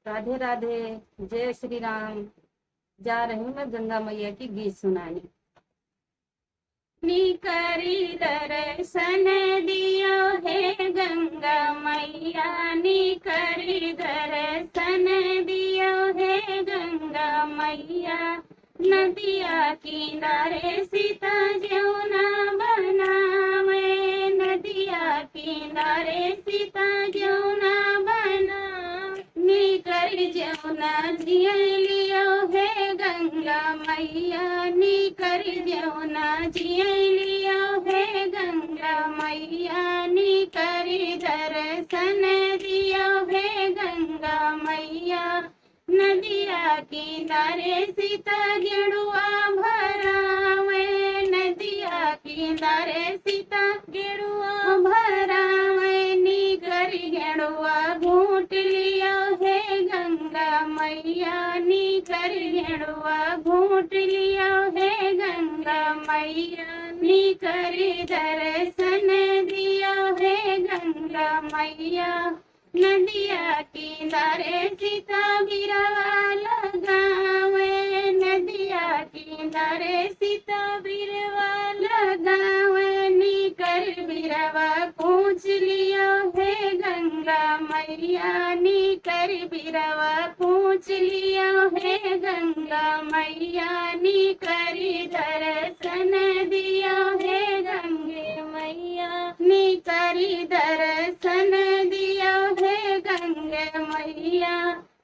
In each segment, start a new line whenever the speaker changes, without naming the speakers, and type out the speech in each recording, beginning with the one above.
राधे राधे। जय श्री राम। जा रही हूँ मैं गंगा मैया की गीत सुनाने। निकरी दर्शन दियो हे गंगा मैया, निकरी दर्शन दियो हे गंगा मैया। नदिया किनारे सीता जौना बनावे, नदिया किनारे सीता जौना बना। निकर जौना जियलियो हे गंगा मैया, निकर जौना जियलियो हे गंगा मैया। निकर दर्शन दियो हे गंगा मैया। नदिया किनारे सीता गेड़ुआ भरावे, नदिया किनारे सीता गेड़ुआ भरावे। निकर गेड़ुआ घूट लियो हे गंगा मैया, निकर गेड़ुआ घूट लियो हे गंगा मैया। निकर दर्शन दियो हे गंगा मैया। नदिया किनारे सीता बिरवा लगावे, नदिया किनारे सीता बिरवा लगावे। निकर बिरवा पूछ लियो हे गंगा मैया, निकर बिरवा पूछ लियो हे गंगा मैया। निकर दर्शन दियो हे गंगे मैया, निकर दर्शन दियो हे गंगे मैया।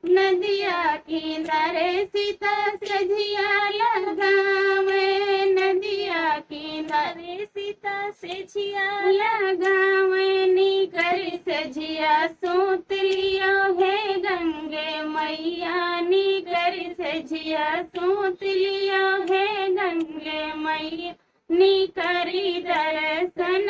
नदिया किनारे सीता सजिया लगावे, नदिया किनारे सीता सजिया लगावे। निकर सजिया सूत लियो हे गंगे मैया, निकर सजिया सूत लियो हे गंगे मैया। निकर दर्शन